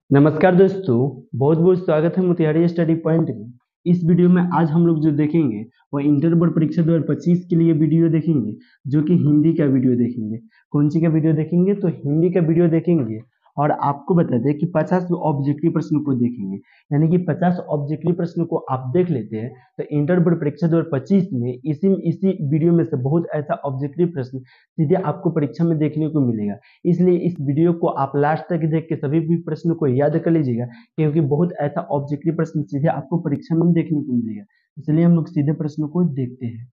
नमस्कार दोस्तों, बहुत बहुत स्वागत है मोतिहारी स्टडी पॉइंट में। इस वीडियो में आज हम लोग जो देखेंगे वह इंटर बोर्ड परीक्षा 2025 के लिए वीडियो देखेंगे, जो कि हिंदी का वीडियो देखेंगे। कौन सी का वीडियो देखेंगे? तो हिंदी का वीडियो देखेंगे। और आपको बता दें कि 50 ऑब्जेक्टिव प्रश्नों को देखेंगे, यानी कि 50 ऑब्जेक्टिव प्रश्नों को आप देख लेते हैं तो इंटर बोर्ड परीक्षा 2025 में इसी वीडियो में से बहुत ऐसा ऑब्जेक्टिव प्रश्न सीधे आपको परीक्षा में देखने को मिलेगा। इसलिए इस वीडियो को आप लास्ट तक देख के सभी भी प्रश्नों को याद कर लीजिएगा, क्योंकि बहुत ऐसा ऑब्जेक्टिव प्रश्न सीधे आपको परीक्षा में देखने को मिलेगा। इसलिए हम लोग सीधे प्रश्नों को देखते हैं।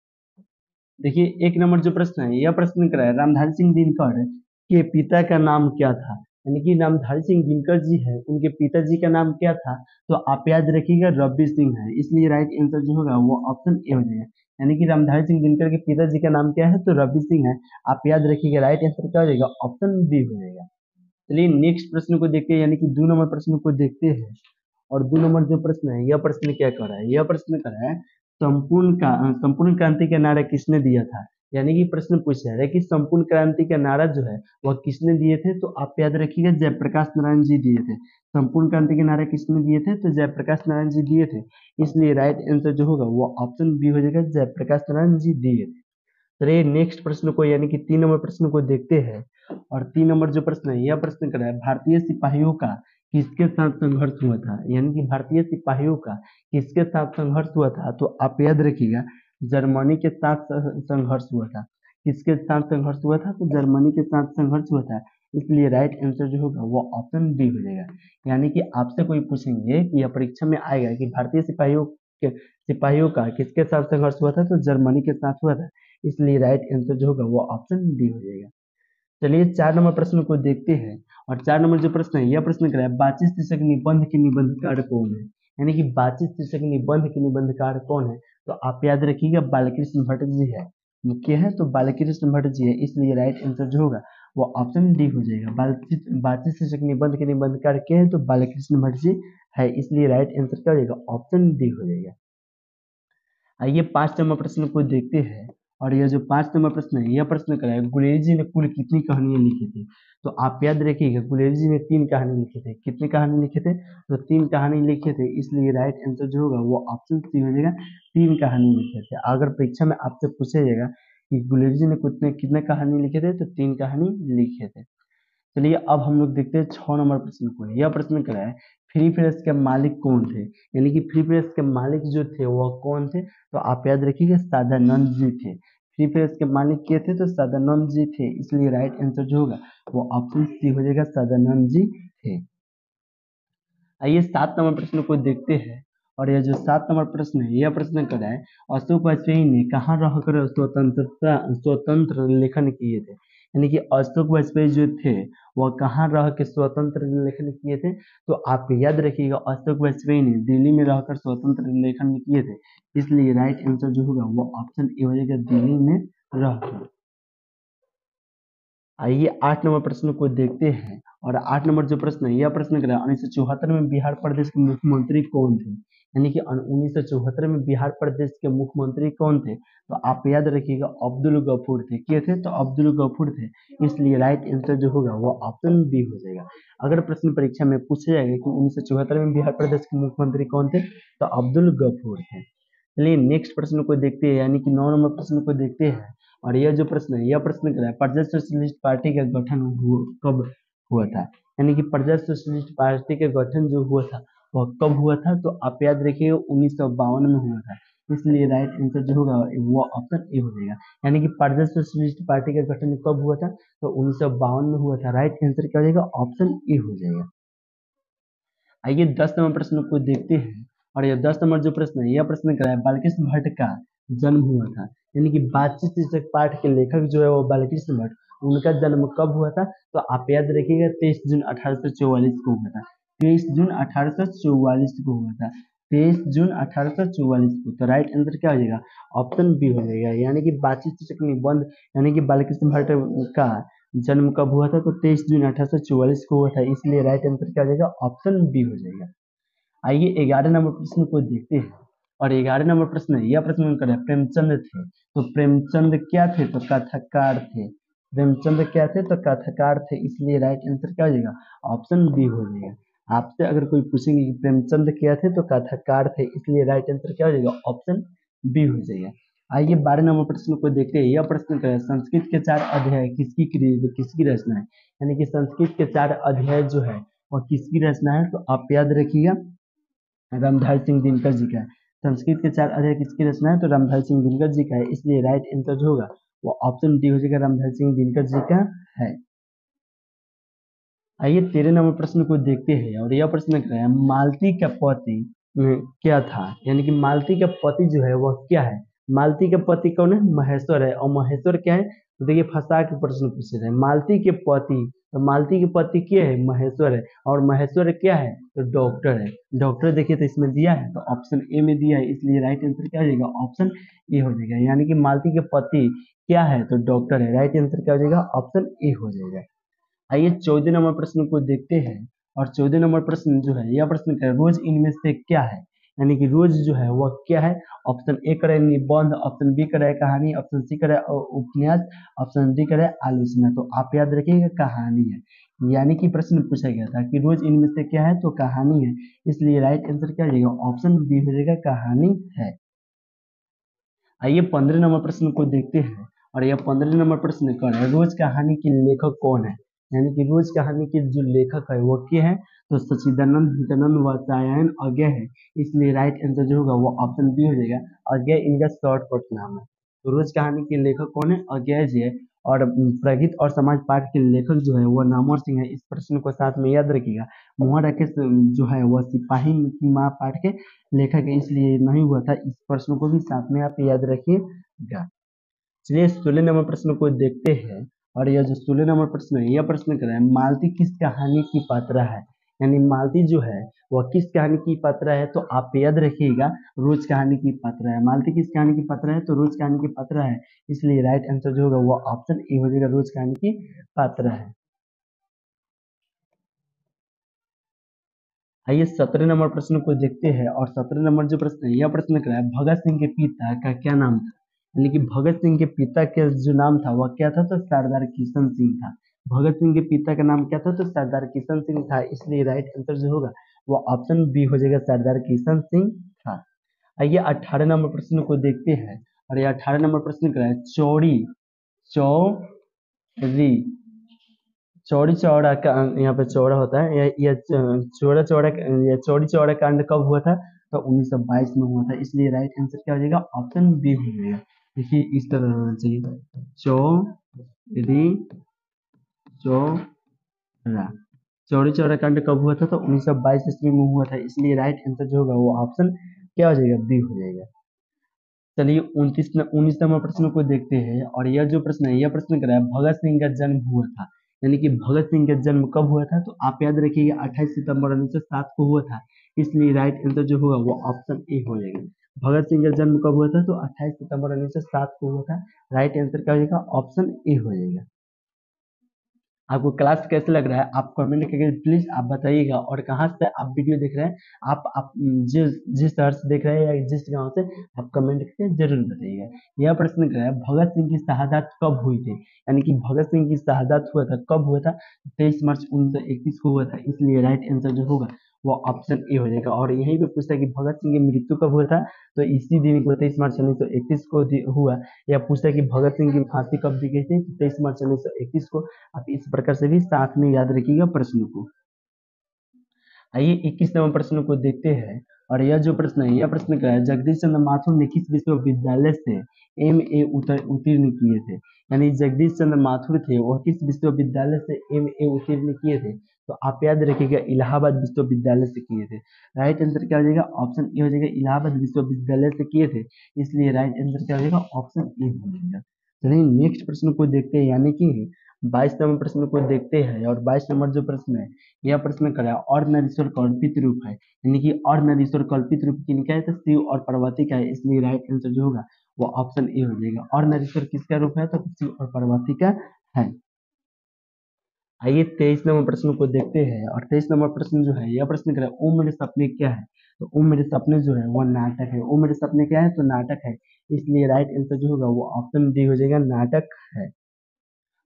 देखिए, 1 नंबर जो प्रश्न है, यह प्रश्न कर रहा है रामधारी सिंह दिनकर के पिता का नाम क्या था। यानी कि रामधारी सिंह दिनकर जी है, उनके पिताजी का नाम क्या था? तो आप याद रखिएगा रवि सिंह है। इसलिए राइट आंसर जो होगा वो ऑप्शन ए हो जाएगा। यानी कि रामधारी सिंह दिनकर के पिताजी का नाम क्या है? तो रवि सिंह है। आप याद रखिएगा राइट आंसर क्या हो जाएगा? ऑप्शन बी हो जाएगा। चलिए नेक्स्ट प्रश्न को देखते हैं, यानी कि 2 नंबर प्रश्न को देखते हैं। और 2 नंबर जो प्रश्न है, यह प्रश्न क्या कर रहा है? यह प्रश्न कर रहा है संपूर्ण क्रांति का नारा किसने दिया था। यानी कि प्रश्न पूछ रहा है कि संपूर्ण क्रांति का नारा जो है वह किसने दिए थे? तो आप याद रखिएगा जयप्रकाश नारायण जी दिए थे। संपूर्ण क्रांति के नारा किसने दिए थे? तो जयप्रकाश नारायण जी दिए थे। इसलिए राइट आंसर जो होगा वो ऑप्शन बी हो जाएगा, जयप्रकाश नारायण जी दिए थे। चलिए नेक्स्ट प्रश्न को, यानी कि 3 नंबर प्रश्न को देखते हैं। और 3 नंबर जो प्रश्न है, यह प्रश्न कर रहा है भारतीय सिपाहियों का किसके साथ संघर्ष हुआ था। यानी कि भारतीय सिपाहियों का किसके साथ संघर्ष हुआ था? तो आप याद रखिएगा जर्मनी के साथ संघर्ष हुआ था। किसके साथ संघर्ष हुआ था? तो जर्मनी के साथ संघर्ष हुआ था। इसलिए राइट आंसर जो होगा वो ऑप्शन बी हो जाएगा। यानी कि आपसे कोई पूछेंगे कि यह परीक्षा में आएगा कि भारतीय सिपाहियों का किसके साथ संघर्ष हुआ था? तो जर्मनी के साथ हुआ था। इसलिए राइट आंसर जो होगा वो ऑप्शन डी हो जाएगा। चलिए 4 नंबर प्रश्न को देखते हैं। और 4 नंबर जो प्रश्न है, यह प्रश्न क्या है बातचीत शीर्षक निबंध के निबंधकार कौन है। यानी कि बातचीत शीर्षक निबंध के निबंधकार कौन है? तो आप याद रखिएगा बालकृष्ण भट्ट जी है। मुख्य है तो बालकृष्ण भट्ट जी है। इसलिए राइट आंसर जो होगा वो ऑप्शन डी हो जाएगा। बातचीत शीर्षक निबंध के निबंधकार क्या है? तो बालकृष्ण भट्ट जी है। इसलिए राइट आंसर क्या हो जाएगा? ऑप्शन डी हो जाएगा। आइए 5 नंबर प्रश्न को देखते हैं। और यह जो 5 नंबर प्रश्न है, यह प्रश्न क्या है गुलेरी जी ने कुल कितनी कहानियां लिखी थी। तो आप याद रखिएगा गुलेरी जी ने 3 कहानी लिखे थे। कितनी कहानी लिखे थे? तो 3 कहानी लिखे थे। इसलिए राइट आंसर जो होगा वो ऑप्शन सी हो जाएगा, 3 कहानी लिखे थे। अगर परीक्षा में आपसे पूछा जाएगा कि गुलेरी जी ने कितने कितने कहानी लिखे थे, तो 3 कहानी लिखे थे। चलिए अब हम लोग देखते हैं 6 नंबर प्रश्न को। यह प्रश्न क्या है फ्री प्रेस के मालिक कौन थे। यानी कि फ्री प्रेस के मालिक जो थे वह कौन थे? तो आप याद रखिएगा सदानंद जी थे। फ्री प्रेस के मालिक के थे तो सदानंद जी थे। इसलिए राइट आंसर जो होगा वो ऑप्शन सी हो जाएगा, सदानंद जी थे। आइए 7 नंबर प्रश्न को देखते हैं। और यह जो 7 नंबर प्रश्न है, यह प्रश्न कर रहा है अशोक वाजपेयी ने कहाँ रहकर स्वतंत्र लेखन किए थे। यानी कि अशोक वाजपेयी जो थे वह कहाँ रह के स्वतंत्र लेखन किए थे? तो आप याद रखिएगा अशोक वाजपेयी ने दिल्ली में रहकर स्वतंत्र लेखन किए थे। इसलिए राइट आंसर जो होगा वो ऑप्शन ए हो जाएगा, दिल्ली में रहकर। आइए 8 नंबर प्रश्न को देखते हैं। और 8 नंबर जो प्रश्न है, यह प्रश्न कर रहा है 1974 में बिहार प्रदेश के मुख्यमंत्री कौन थे। यानी कि 1974 में बिहार प्रदेश के मुख्यमंत्री कौन थे? तो आप याद रखिएगा अब्दुल गफूर थे। क्या थे? तो अब्दुल गफूर थे। इसलिए राइट आंसर जो होगा वो ऑप्शन बी हो जाएगा। अगर प्रश्न परीक्षा में पूछा जाएगा कि 1974 में बिहार प्रदेश के मुख्यमंत्री कौन थे, तो अब्दुल गफूर थे। चलिए नेक्स्ट प्रश्न को देखते हैं, यानी कि 9 नंबर प्रश्न को देखते हैं। और यह जो प्रश्न है, यह प्रश्न क्या है प्रजा सोशलिस्ट पार्टी का गठन कब हुआ था। यानी कि प्रजा सोशलिस्ट पार्टी का गठन जो हुआ था वह कब हुआ था? तो आप याद रखिए 1952 में हुआ था। इसलिए राइट आंसर जो होगा वो ऑप्शन ए हो जाएगा। यानी कि प्रजा सोशलिस्ट पार्टी का गठन कब हुआ था? तो 1952 में हुआ था। राइट आंसर क्या हो जाएगा? ऑप्शन ए हो जाएगा। आइए 10 नंबर प्रश्न को देखते हैं। और यह 10 नंबर जो प्रश्न है, यह प्रश्न क्या है बालकृष्ण भट्ट का जन्म हुआ था। यानी कि बातचीत शीर्षक पाठ के लेखक जो है वो बालकृष्ण भट्ट, उनका जन्म कब हुआ था? तो आप याद रखिएगा 23 जून 1844 को हुआ था। 23 जून 1844 को हुआ था। 23 जून 1844 को। तो राइट आंसर क्या हो जाएगा? ऑप्शन बी हो जाएगा। यानी कि बातचीत शीर्षक निबंध, यानी कि बालकृष्ण भट्ट का जन्म कब हुआ था? तो 23 जून 1844 को हुआ था। इसलिए राइट आंसर क्या हो जाएगा? ऑप्शन बी हो जाएगा। आइए 11 नंबर प्रश्न को देखते हैं। और 11 नंबर प्रश्न है, यह प्रश्न कर है प्रेमचंद थे। तो प्रेमचंद क्या थे? तो कथाकार थे। प्रेमचंद क्या थे? तो कथाकार थे। इसलिए राइट आंसर क्या हो जाएगा? ऑप्शन बी हो जाएगा। आपसे अगर कोई पूछेंगे कि प्रेमचंद क्या थे तो कथाकार थे, इसलिए राइट आंसर क्या हो जाएगा, ऑप्शन बी हो जाएगा। आइए 12 नंबर प्रश्न को देखते हैं। यह प्रश्न क्या है, संस्कृत के 4 अध्याय किसकी रचना है, यानी कि संस्कृत के 4 अध्याय जो है वह किसकी रचना है, तो आप याद रखिएगा रामधारी सिंह दिनकर जी का है। संस्कृत के 4 अध्याय किसकी रचना है, तो रामधारी सिंह दिनकर जी का है, इसलिए राइट आंसर जो होगा वो ऑप्शन डी हो जाएगा, रामधारी सिंह दिनकर जी का है। आइए 13 नंबर प्रश्न को देखते हैं और यह प्रश्न क्या है, मालती का पति क्या था, यानी कि मालती का पति जो है वह क्या है। मालती का पति कौन है, महेश्वर है, और महेश्वर क्या है, तो देखिए फंसा के प्रश्न पूछे रहे, मालती के पति, तो मालती के पति क्या है, महेश्वर है, और महेश्वर क्या है, तो डॉक्टर है। डॉक्टर देखिए तो इसमें दिया है, तो ऑप्शन ए में दिया है, इसलिए राइट आंसर क्या हो जाएगा, ऑप्शन ए हो जाएगा, यानी कि मालती के पति क्या है, तो डॉक्टर है। राइट आंसर क्या हो जाएगा, ऑप्शन ए हो जाएगा। आइए 14 नंबर प्रश्न को देखते हैं और 14 नंबर प्रश्न जो है यह प्रश्न क्या है, रोज इनमें से क्या है, यानी कि रोज जो है वह क्या है। ऑप्शन ए करे निबंध, ऑप्शन बी करे कहानी, ऑप्शन सी करे उपन्यास, ऑप्शन डी करे आलोचना। तो आप याद रखिएगा कहानी है, यानी कि प्रश्न पूछा गया था कि रोज इनमें से क्या है, तो कहानी है, इसलिए राइट आंसर क्या हो जाएगा, ऑप्शन बी हो जाएगा, कहानी है। आइए 15 नंबर प्रश्न को देखते हैं और यह 15 नंबर प्रश्न कौन है, रोज कहानी के लेखक कौन है, यानी कि रोज कहानी के जो लेखक है वो क्या है, तो सच्चिदानंद हितानंद वात्स्यायन अज्ञे है, इसलिए राइट आंसर जो होगा वो ऑप्शन बी हो जाएगा, अज्ञे इनका शॉर्टकट नाम है। तो रोज कहानी के लेखक कौन है, अज्ञे जी है, और प्रगीत और समाज पाठ के लेखक जो है वो नामवर सिंह है। इस प्रश्न को साथ में याद रखिएगा। मोहन राकेश जो है वह सिपाही की माँ पाठ के लेखक है, इसलिए नहीं हुआ था। इस प्रश्न को भी साथ में आप याद रखिएगा। चलिए 16 नंबर प्रश्न को देखते हैं और यह जो 16 नंबर प्रश्न है, यह प्रश्न कर रहा है मालती किस कहानी की पात्रा है, यानी मालती जो है वह किस कहानी की पात्रा है, तो आप याद रखिएगा रोज कहानी की पात्रा है। मालती किस कहानी की पात्रा है, तो रोज कहानी की पात्रा है, इसलिए राइट आंसर जो होगा वो ऑप्शन ए हो जाएगा, रोज कहानी की पात्रा है। आइए 17 नंबर प्रश्न को देखते हैं और 17 नंबर जो प्रश्न है, यह प्रश्न कर रहा है भगत सिंह के पिता का क्या नाम था, यानी कि भगत सिंह के पिता का जो नाम था वह क्या था, तो सरदार किशन सिंह था। भगत सिंह के पिता का नाम क्या था, तो सरदार किशन सिंह था, इसलिए राइट आंसर जो होगा वो ऑप्शन बी हो जाएगा, सरदार किशन सिंह था। आइए 18 नंबर प्रश्न को देखते हैं और यह 18 नंबर प्रश्न कर रहा है चौड़ी चौरी चौड़ी चौड़ा का यहाँ पे चौड़ा होता है, यह चौड़ा चौड़ा यह चौड़ी चौड़ा कांड कब हुआ था, तो 1922 में हुआ था, इसलिए राइट आंसर क्या हो जाएगा, ऑप्शन बी हो जाएगा। देखिए इस तरह होना चाहिए, चौड़ी चौड़ा, चौड़ी चौड़ा कांड कब हुआ था, तो 1922 ईस्वी में हुआ था, इसलिए राइट आंसर जो होगा वो ऑप्शन क्या हो जाएगा, बी हो जाएगा। चलिए 19 नंबर प्रश्न को देखते हैं और यह जो प्रश्न है, यह प्रश्न कर रहा है भगत सिंह का जन्म हुआ था, यानी कि भगत सिंह का जन्म कब हुआ था, तो आप याद रखिएगा 28 सितंबर 1907 को हुआ था, इसलिए राइट आंसर जो होगा वो ऑप्शन ए हो जाएगा। भगत सिंह का जन्म कब हुआ था, तो 28 सितंबर 1907 को हुआ था, राइट आंसर क्या हो जाएगा, ऑप्शन ए हो जाएगा। आपको क्लास कैसे लग रहा है, आप कमेंट करके प्लीज आप बताइएगा, और कहाँ से आप वीडियो देख रहे हैं, आप जिस जिस शहर से देख रहे हैं या जिस गांव से, आप कमेंट करके जरूर बताइएगा। यह प्रश्न कर रहा है भगत सिंह की शहादत कब हुई थी, यानी कि भगत सिंह की शहादत हुआ था कब हुआ था, 23 मार्च 1931 को हुआ था, इसलिए राइट आंसर जो होगा वो ऑप्शन ए हो जाएगा। और यहीं पे पूछता है कि भगत सिंह की मृत्यु कब हुआ था, तो इसी दिन को 23 मार्च 1931 को हुआ। या पूछता है कि भगत सिंह की फांसी कब दी गई थी, 23 मार्च 1931 को। आप इस प्रकार से भी साथ में याद रखिएगा प्रश्न को। आइए 21 नंबर प्रश्न को देखते हैं और यह जो प्रश्न है, यह प्रश्न क्या है, जगदीश चंद्र माथुर ने किस विश्वविद्यालय से MA उत्तीर्ण किए थे, यानी जगदीश चंद्र माथुर थे वह किस विश्वविद्यालय से MA उत्तीर्ण किए थे, तो आप याद रखिएगा इलाहाबाद विश्वविद्यालय से किए थे। राइट आंसर क्या हो जाएगा, ऑप्शन ए हो जाएगा, इलाहाबाद विश्वविद्यालय से किए थे, इसलिए राइट आंसर क्या हो जाएगा, ऑप्शन ए हो जाएगा। चलिए नेक्स्ट प्रश्न को देखते हैं, यानी कि 22 नंबर प्रश्न को देखते हैं और 22 नंबर जो प्रश्न है, यह प्रश्न क्या है, और नरीश्वर कल्पित रूप है, यानी कि और नरीश्वर कल्पित रूप किनका है, तो शिव और पार्वती का है, इसलिए राइट आंसर जो होगा वो ऑप्शन ए हो जाएगा। और नरीश्वर किसका रूप है, तो शिव और पार्वती का है। आइए 23 नंबर प्रश्न को देखते हैं और 23 नंबर प्रश्न जो है, यह प्रश्न क्या है, ओ मेरे सपने क्या है, तो ओ मेरे सपने जो है वो नाटक है। ओ मेरे सपने क्या है, तो नाटक है, इसलिए राइट आंसर जो होगा वो ऑप्शन डी हो जाएगा, नाटक है।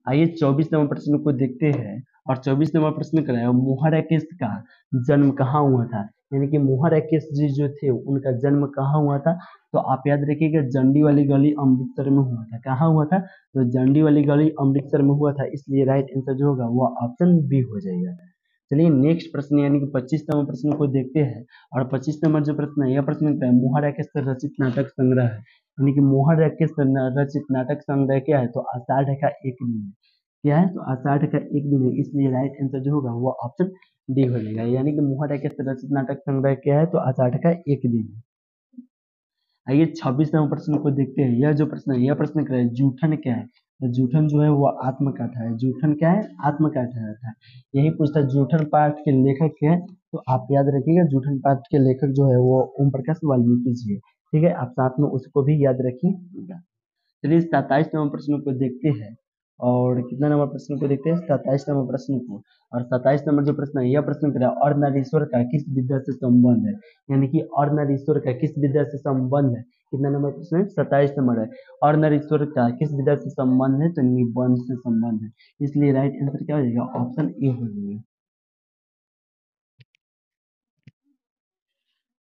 आइए 24 नंबर प्रश्न को देखते हैं और 24 नंबर प्रश्न कराया मुहर्रिस का जन्म कहाँ हुआ था, यानी कि मुहर्रिस जी जो थे उनका जन्म कहाँ हुआ था, तो आप याद रखिएगा जंडी वाली गली अमृतसर में हुआ था। कहाँ हुआ था, तो जंडी वाली गली अमृतसर में हुआ था, इसलिए राइट आंसर जो होगा वो ऑप्शन बी हो जाएगा। चलिए नेक्स्ट प्रश्न यानी कि 25 नंबर प्रश्न को देखते हैं। और 25 नंबर जो प्रश्न है यह प्रश्न क्या है, मुहर्रिस रचित नाटक संग्रह है, यानी कि मुहर्रिस रचित नाटक संग्रह क्या है, तो आषाढ़ का एक दिन है। क्या है, तो आषाढ़ का एक दिन है, इसलिए राइट आंसर जो होगा वो ऑप्शन डी हो जाएगा। यानी कि मुहर्रिस रचित नाटक संग्रह क्या है, तो आषाढ़ का एक दिन है। आइए 26 नंबर प्रश्न को देखते हैं। यह जो प्रश्न है यह प्रश्न क्या है, जूठन क्या है, तो जूठन जो है वो आत्मकथा है। जूठन क्या है, आत्मकथा है। यही पूछता है जूठन पाठ के लेखक क्या है, तो आप याद रखिएगा जूठन पाठ के लेखक जो है वो ओम प्रकाश वाल्मीकि जी है। ठीक है, आप साथ में उसको भी याद रखिएगा। चलिए 27 नंबर प्रश्न को देखते हैं। और कितना नंबर प्रश्न को देखते हैं, 27 नंबर प्रश्न को। और 27 नंबर जो प्रश्न है यह प्रश्न क्या है, अर्धनारीश्वर का किस विद्या से संबंध है, यानी कि अर्धनारीश्वर का किस विद्या से संबंध है। कितना नंबर प्रश्न है, 27 नंबर है। अर्धनारीश्वर का किस विद्या से संबंध है, तो निबंध से संबंध है, इसलिए राइट आंसर क्या हो जाएगा, ऑप्शन ए हो जाएगा।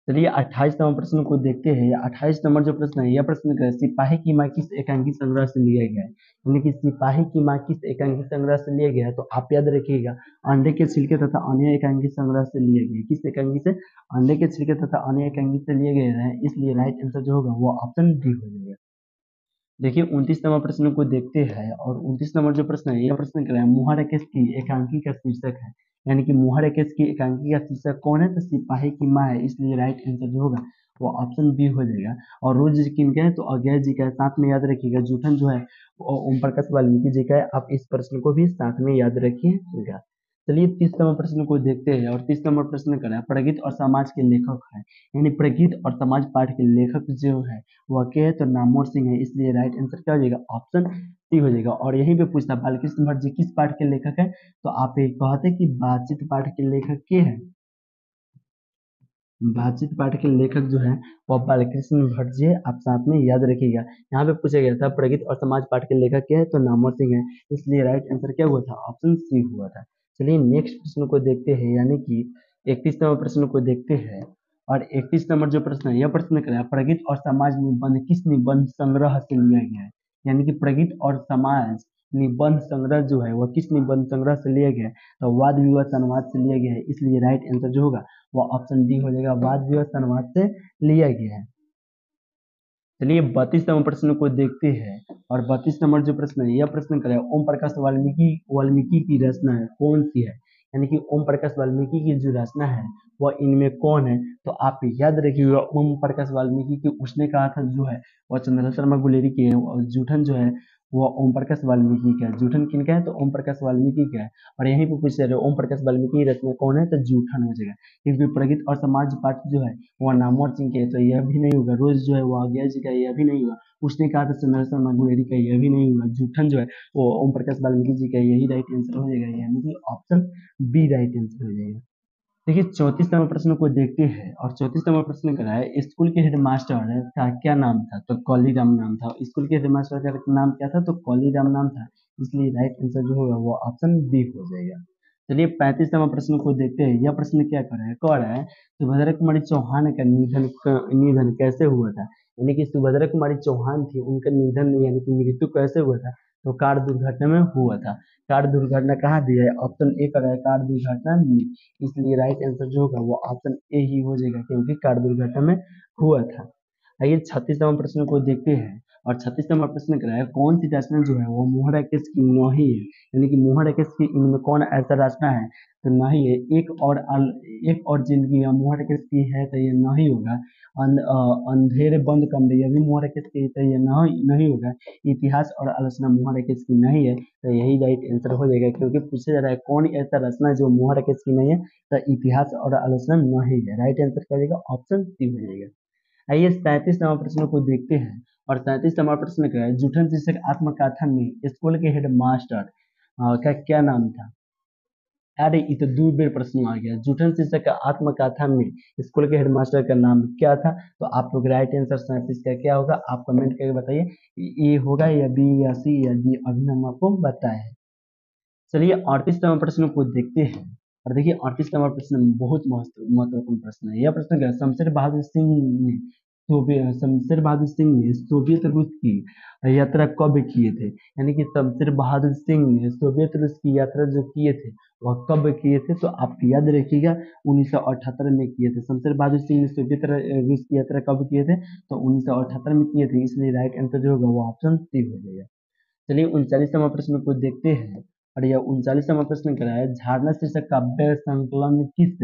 चलिए 28 नंबर प्रश्न को देखते हैं। 28 नंबर जो प्रश्न है यह प्रश्न क्या है, सिपाही की माँ किस एकांकी संग्रह से लिया गया है, यानी कि सिपाही की माँ किस एकांकी संग्रह से लिया गया है, तो आप याद रखिएगा अंडे के छिलके तथा अन्य एकांकी संग्रह से लिए गए। किस एकांकी से, अंडे के छिलके तथा अन्य एकांकी से लिए गए हैं, इसलिए राइट आंसर जो होगा वो ऑप्शन डी हो जाएगा। देखिए 29 नंबर प्रश्न को देखते हैं। और 29 नंबर जो प्रश्न है यह प्रश्न क्या है, मुहर्रिस की एकांकी का शीर्षक है, यानी कि मुहर्रिस की एकांकी का शीर्षक कौन है, तो सिपाही की माँ है, इसलिए राइट आंसर जो होगा वो ऑप्शन बी हो जाएगा। और रोज जी किनका है, तो अज्ञे जी का है, साथ में याद रखिएगा जूठन जो है वो ओम प्रकाश वाल्मीकि जी का है। आप इस प्रश्न को भी साथ में याद रखिएगा। चलिए 30 नंबर प्रश्न को देखते हैं। और 30 नंबर प्रश्न क्या है, प्रगीत और समाज के लेखक है, यानी प्रगीत और समाज पाठ के लेखक जो है वह क्या है, तो नामवर सिंह है, इसलिए राइट आंसर क्या हो जाएगा, ऑप्शन सी हो जाएगा। और यहीं पे पूछता बालकृष्ण भट्ट जी किस पाठ के लेखक है, तो आप एक कहते कि बातचीत पाठ के लेखक के हैं। बातचीत पाठ के लेखक जो है वह बालकृष्ण भट्ट जी है, आप साथ में याद रखिएगा। यहाँ पे पूछा गया था प्रगीत और समाज पाठ के लेखक क्या है, तो नामवर सिंह है, इसलिए राइट आंसर क्या हुआ था, ऑप्शन सी हुआ था। चलिए नेक्स्ट प्रश्न को देखते हैं, यानी कि 31 नंबर प्रश्न को देखते हैं। और 31 नंबर जो प्रश्न है यह प्रश्न क्या है, प्रगीत और समाज निबंध किस निबंध संग्रह से लिया गया है, यानी कि प्रगीत और समाज निबंध संग्रह जो है वह किस निबंध संग्रह से लिया गया है, तो वाद विवाद संवाद से लिया गया है, इसलिए राइट आंसर जो होगा वो ऑप्शन डी हो जाएगा, वाद विवाद संवाद से लिया गया है। चलिए 32 नंबर प्रश्न को देखते हैं। और 32 नंबर जो प्रश्न है यह प्रश्न क्या है, ओम प्रकाश वाल्मीकि वाल्मीकि की रचना है कौन सी है, यानी कि ओम प्रकाश वाल्मीकि की जो रचना है वह इनमें कौन है, तो आप याद रखिएगा ओम प्रकाश वाल्मीकि की उसने कहा था जो है वह चंद्र शर्मा गुलेरी की है, और जूठन जो है वह ओम प्रकाश वाल्मीकि का है। जूठन किनका है, तो ओम प्रकाश वाल्मीकि का है। और यहीं पे पूछ रहे ओम प्रकाश वाल्मीकि की रचना कौन है, तो जूठन हो जाएगा, क्योंकि प्रगीत और समाज पाठ जो है वो नामवर सिंह के, तो यह भी नहीं होगा। रोज जो है वो अज्ञा जी का, यह भी नहीं होगा। उसने कहा था चंद्र शर्मा गुलेरी का, यह भी नहीं होगा। जूठन जो है वो ओम प्रकाश वाल्मीकि जी का, यही राइट आंसर हो जाएगा, यानी कि ऑप्शन बी राइट आंसर हो जाएगा। देखिए 34 नंबर प्रश्न को देखते हैं। और 34 नंबर प्रश्न क्या है, स्कूल के हेडमास्टर का क्या नाम था, तो कॉलीराम नाम था। स्कूल के हेडमास्टर का नाम क्या था, तो कॉलीराम नाम था, इसलिए राइट आंसर जो होगा वो ऑप्शन बी हो जाएगा। चलिए 35 नंबर प्रश्न को देखते हैं। यह प्रश्न क्या कर रहा है, कह रहा है सुभद्रा कुमारी चौहान का निधन कैसे हुआ था, यानी कि सुभद्रा कुमारी चौहान थी उनका निधन यानी कि मृत्यु कैसे हुआ था, तो कार दुर्घटना में हुआ था। कार दुर्घटना कहाँ दिया है, ऑप्शन ए कर रहा है कार दुर्घटना में, इसलिए राइट आंसर जो होगा वो ऑप्शन ए ही हो जाएगा, क्योंकि कार दुर्घटना में हुआ था। आइए 36 नंबर प्रश्न को देखते हैं। और 36 नंबर प्रश्न क्या है, कौन सी रचना जो है वो मुहर्रिस की नहीं है, यानी कि मुहर्रिस की इनमें कौन ऐसा रचना है, तो नहीं है। एक और जिंदगी मुहर्रिस की है, तो ये नहीं होगा। अंधेरे बंद कमरे, यह भी मुहर्रिस की है, तो ये नहीं नहीं होगा। इतिहास और आलोचना मुहर्रिस की नहीं है, तो यही राइट आंसर हो जाएगा, क्योंकि पूछा जा रहा है कौन ऐसा रचना जो मुहर्रिस की नहीं है, तो इतिहास और आलोचना नहीं है। राइट आंसर क्या हो जाएगा, ऑप्शन सी हो जाएगा। आइए 37 नंबर प्रश्न को देखते हैं। और 37 नंबर प्रश्न क्या है, जूठन शीर्षक आत्मकथा में स्कूल के हेड मास्टर का क्या नाम था। अरे ये तो दो बेर प्रश्न आ गया। जूठन शीर्षक का आत्मकथा में स्कूल के हेडमास्टर का नाम क्या था, तो आप लोग राइट आंसर 37 का क्या होगा, आप कमेंट करके बताइए, ए होगा या बी या सी या डी, अभी हम आपको बताए हैं। चलिए 38वां प्रश्न को देखते हैं। और देखिए 38वां प्रश्न बहुत महत्वपूर्ण प्रश्न है। यह प्रश्न क्या है, शमशेर बहादुर सिंह ने सोवियत रूस की यात्रा कब किए थे? यानी कि शमशेर बहादुर सिंह ने सोवियत रूस की यात्रा जो किए थे वह कब किए थे? तो आप याद रखिएगा 1978 में किए थे। शमशेर बहादुर सिंह ने सोवियत रूस की यात्रा कब किए थे? तो 1978 में किए थे, इसलिए राइट आंसर जो होगा वो ऑप्शन सी हो जाएगा। चलिए 39वां प्रश्न को देखते हैं। और यह 39वां प्रश्न कह रहा है, झारना शीर्षक काव्य संकलन किस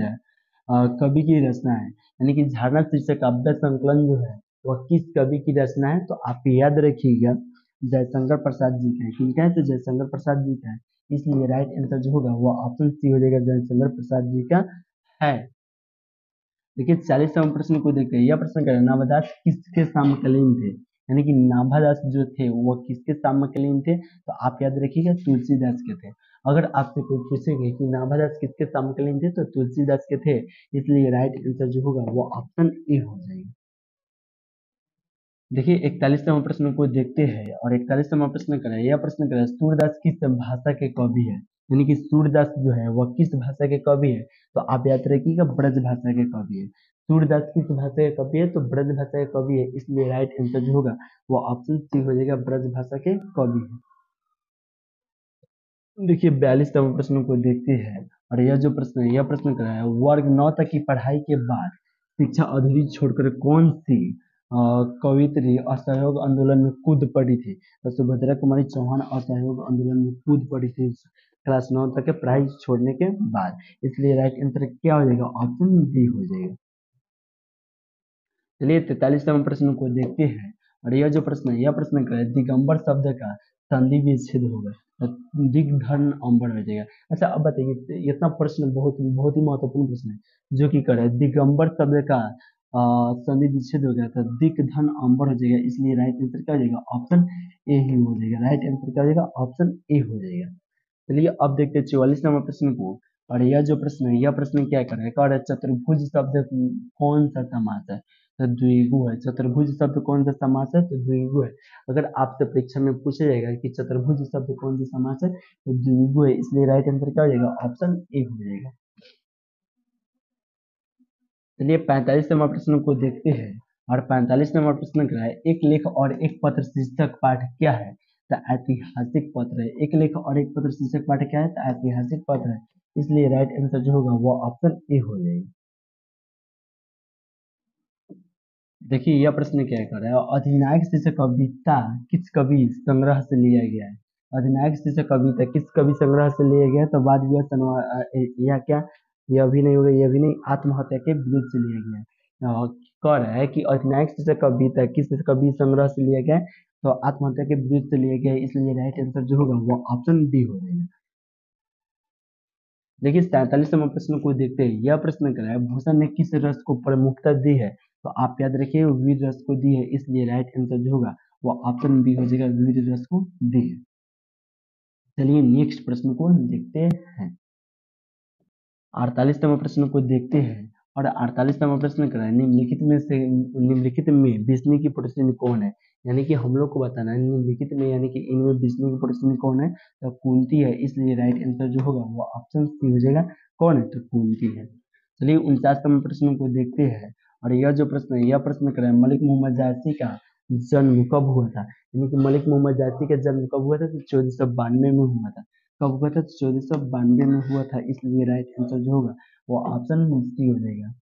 कवि की रचना है? यानी कि झारना शीर्षक काव्य संकलन जो है वह किस कवि की रचना है? तो आप याद रखिएगा जयशंकर प्रसाद जी का है। किनका है? तो जयशंकर प्रसाद जी का है, इसलिए राइट आंसर जो होगा वो ऑप्शन सी हो जाएगा, जयशंकर प्रसाद जी का है। देखिए 40वां प्रश्न को देखते हैं। यह प्रश्न कह रहा है, नाभादास किसके समकालीन थे? यानी कि नाभादास जो थे वो किसके समकालीन थे? तो आप याद रखिएगा तुलसीदास के थे। अगर आपसे कोई पूछेंगे कि नाभादास किसके समकालीन थे तो तुलसीदास के थे, इसलिए राइट आंसर जो होगा वो ऑप्शन ए हो जाएगा। देखिए 41वां प्रश्न को देखते हैं। और 41वां प्रश्न कर रहा है, यह प्रश्न कर रहा है, सूरदास किस भाषा के कवि है? यानी कि सूरदास जो है वह किस भाषा के कवि है? तो आप याद रखिएगा ब्रज भाषा के कवि है। सूरदास किस भाषा के कवि है? तो ब्रज भाषा के कवि है, इसलिए राइट आंसर जो होगा वो ऑप्शन सी हो जाएगा, ब्रज भाषा के कवि है। देखिए 42वां प्रश्न को देखते हैं। और यह जो प्रश्न है, यह प्रश्न कर रहा है, वर्ग 9 तक की पढ़ाई के बाद शिक्षा अधूरी छोड़कर कौन सी कवियत्री असहयोग आंदोलन में कूद पड़ी थी? तो सुभद्रा कुमारी चौहान असहयोग आंदोलन में कूद पड़ी थी क्लास 9 तक के पढ़ाई छोड़ने के बाद, इसलिए राइट आंसर क्या हो जाएगा? ऑप्शन डी हो जाएगा। चलिए 43वां प्रश्न को देखते हैं। और यह जो प्रश्न है, यह प्रश्न क्या है, दिगंबर शब्द का संधि विच्छेद होगा तो दिग्धर्म अंबर हो जाएगा। अच्छा अब बताइए, इतना प्रश्न बहुत बहुत ही महत्वपूर्ण प्रश्न है जो कि कर रहा है, दिगंबर शब्द का संधि विच्छेद हो गया था, दिग्धन अंबर हो जाएगा, इसलिए राइट आंसर क्या हो जाएगा? ऑप्शन ए ही हो जाएगा। राइट आंसर क्या हो जाएगा? ऑप्शन ए हो जाएगा। चलिए अब देखते हैं 44वां प्रश्न को। और यह जो प्रश्न है, यह प्रश्न क्या कर रहा है, कह रहा है चतुर्भुज शब्द कौन सा समास है? तो द्विगु है। चतुर्भुज शब्द कौन सा समास है? तो द्विगु है। अगर आपसे परीक्षा में पूछा जाएगा कि चतुर्भुज शब्द कौन सा समास है तो द्विगु है, इसलिए राइट आंसर क्या हो जाएगा? ऑप्शन ए हो जाएगा। चलिए 45वां प्रश्न को देखते हैं। और 45वां प्रश्न क्या है, एक लेख और एक पत्र शीर्षक पाठ क्या है? तो ऐतिहासिक पत्र है। एक लेख और एक पत्र शीर्षक पाठ क्या है? तो ऐतिहासिक पत्र है, इसलिए राइट आंसर जो होगा वो ऑप्शन ए हो जाएगा। देखिए यह प्रश्न क्या कर रहा है, अधिनायक शीर्षक कविता किस कवि संग्रह से लिया गया है? अधिनायक शीर्षक कविता किस कवि संग्रह से लिया गया है? तो वाद विवाद या क्या, यह भी नहीं होगा, यह भी नहीं, आत्महत्या के विरुद्ध से लिया गया है। कह रहा है कि अधिनायक शीर्षक कविता किस कवि संग्रह से लिया गया है? तो आत्महत्या के विरुद्ध से लिया गया है, इसलिए राइट आंसर जो होगा वो ऑप्शन डी हो जाएगा। देखिए 47वां प्रश्न को देखते हैं। यह प्रश्न कर रहा है, भूषण ने किस रस को प्रमुखता दी है? तो आप याद रखिए वीर रस को दी है, इसलिए राइट आंसर जो होगा वो ऑप्शन बी हो जाएगा, वीर रस को दी है। चलिए नेक्स्ट प्रश्न को देखते हैं। 48वां प्रश्न को देखते हैं। और 48वां प्रश्न कर रहा है, निम्नलिखित में विष्णु की पड़ोसिनी कौन है? यानी कि हम लोग को बताना है निम्नलिखित में, यानी कि इनमें विष्णु की पड़ोसिनी कौन है? तो कुंती है, इसलिए राइट आंसर जो होगा वो ऑप्शन सी हो जाएगा। कौन है? तो कुंती है। चलिए 49वें प्रश्न को देखते हैं। और यह जो प्रश्न है, यह प्रश्न कर रहा है, मलिक मोहम्मद जायसी का जन्म कब हुआ था? यानी कि मलिक मोहम्मद जायसी का जन्म कब हुआ था? तो 1492 में हुआ था। कब हुआ था? 1492 में हुआ था, इसलिए राइट आंसर जो होगा वो ऑप्शन सी हो जाएगा।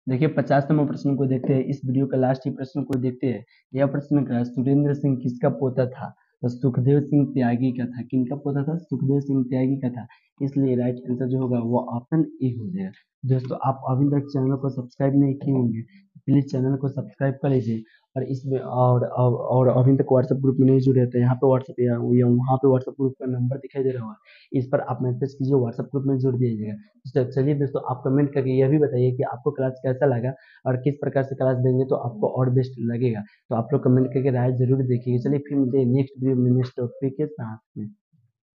देखिए 50वें प्रश्न को देखते हैं। इस वीडियो का लास्ट ही प्रश्न को देखते हैं। यह प्रश्न का सुरेंद्र सिंह किसका पोता था? तो सुखदेव सिंह त्यागी का था। किनका पोता था? सुखदेव सिंह त्यागी का था, इसलिए राइट आंसर जो होगा वो ऑप्शन ए हो जाएगा। दोस्तों आप अभी तक चैनल को सब्सक्राइब नहीं किए होंगे, प्लीज चैनल को सब्सक्राइब कर लीजिए। और इसमें और अभी तक व्हाट्सएप ग्रुप में नहीं जुड़े थे, यहाँ पे व्हाट्सएप या वहाँ पे व्हाट्सएप ग्रुप का नंबर दिखाई दे रहा होगा, इस पर आप मैसेज कीजिए, व्हाट्सएप ग्रुप में जुड़ दीजिएगा। तो चलिए दोस्तों आप कमेंट करके यह भी बताइए कि आपको क्लास कैसा लगा और किस प्रकार से क्लास देंगे तो आपको और बेस्ट लगेगा। तो आप लोग कमेंट करके राय जरूर देखिए। चलिए फिर मिलते हैं नेक्स्ट वीडियो में नेक्स्ट टॉपिक के साथ में।